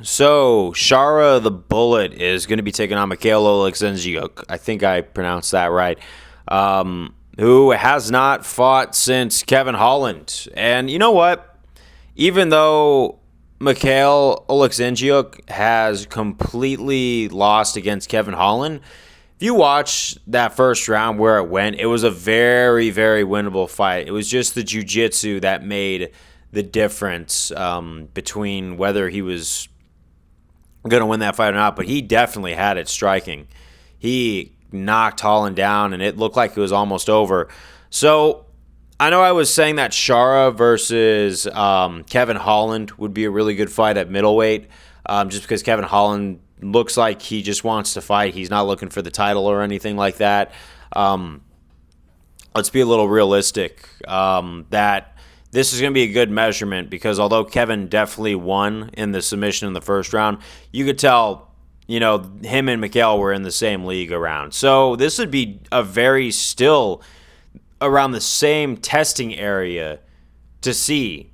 So, Shara the Bullet is going to be taking on Michal Oleksiejczuk. I think I pronounced that right. Who has not fought since Kevin Holland. And you know what? Even though Michal Oleksiejczuk has completely lost against Kevin Holland, if you watch that first round where it went, it was a very, very winnable fight. It was just the jiu-jitsu that made the difference between whether he was going to win that fight or not, but he definitely had it striking. He knocked Holland down, and it looked like it was almost over. So I know I was saying that Shara versus Kevin Holland would be a really good fight at middleweight, just because Kevin Holland looks like he just wants to fight. He's not looking for the title or anything like that. Let's be a little realistic that this is going to be a good measurement because although Kevin definitely won in the submission in the first round, you could tell, him and Michal were in the same league around. So this would be a very still around the same testing area to see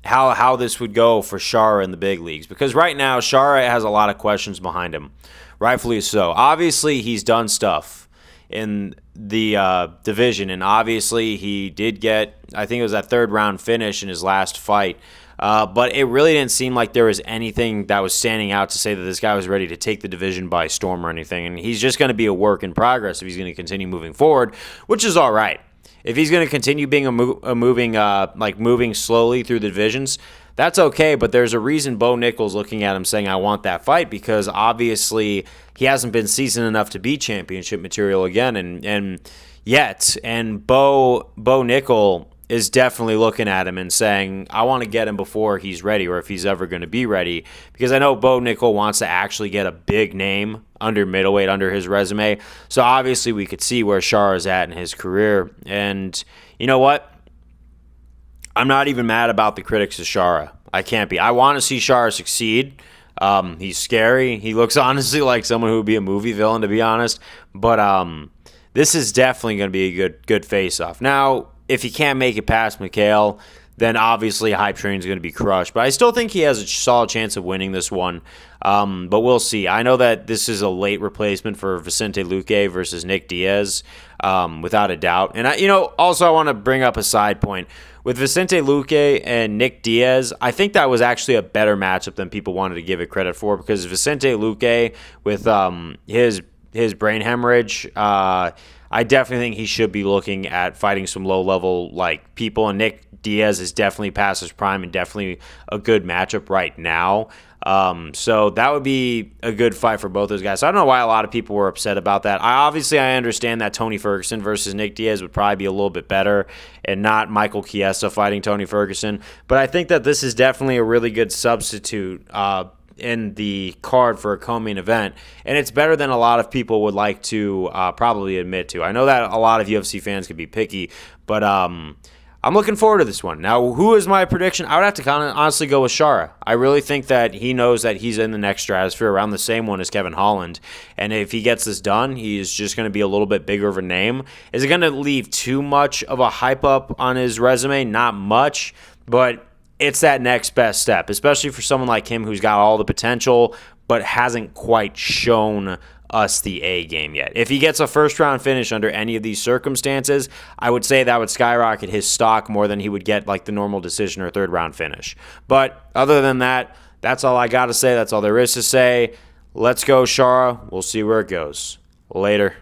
how this would go for Shara in the big leagues. Because right now, Shara has a lot of questions behind him, rightfully so. Obviously, he's done stuff in the division, and obviously he did get, I think it was that third round finish in his last fight, but it really didn't seem like there was anything that was standing out to say that this guy was ready to take the division by storm or anything, and he's just going to be a work in progress if he's going to continue moving forward, which is all right. If he's going to continue being moving slowly through the divisions, that's okay, but there's a reason Bo Nickal's looking at him saying, I want that fight, because obviously he hasn't been seasoned enough to be championship material again, and yet. And Bo Nickal is definitely looking at him and saying, I want to get him before he's ready, or if he's ever going to be ready, because I know Bo Nickal wants to actually get a big name under middleweight, under his resume. So obviously we could see where Shara's at in his career. And you know what? I'm not even mad about the critics of Shara. I can't be. I want to see Shara succeed. He's scary. He looks honestly like someone who would be a movie villain, to be honest. But this is definitely going to be a good face-off. Now, if he can't make it past Michal, then obviously Hype Train's going to be crushed. But I still think he has a solid chance of winning this one. But we'll see. I know that this is a late replacement for Vicente Luque versus Nick Diaz, without a doubt. And also I want to bring up a side point. With Vicente Luque and Nick Diaz, I think that was actually a better matchup than people wanted to give it credit for, because Vicente Luque, with his brain hemorrhage, I definitely think he should be looking at fighting some low-level people, and Nick Diaz is definitely past his prime and definitely a good matchup right now. So that would be a good fight for both those guys. So I don't know why a lot of people were upset about that. I understand that Tony Ferguson versus Nick Diaz would probably be a little bit better and not Michael Chiesa fighting Tony Ferguson. But I think that this is definitely a really good substitute in the card for a co-main event, and it's better than a lot of people would like to probably admit to. I know that a lot of UFC fans could be picky, but I'm looking forward to this one. Now, who is my prediction? I would have to kind of honestly go with Shara. I really think that he knows that he's in the next stratosphere, around the same one as Kevin Holland, and if he gets this done, he's just going to be a little bit bigger of a name. Is it going to leave too much of a hype up on his resume? Not much, but it's that next best step, especially for someone like him who's got all the potential but hasn't quite shown us the A game yet. If he gets a first-round finish under any of these circumstances, I would say that would skyrocket his stock more than he would get the normal decision or third-round finish. But other than that, that's all I got to say. That's all there is to say. Let's go, Shara. We'll see where it goes. Later.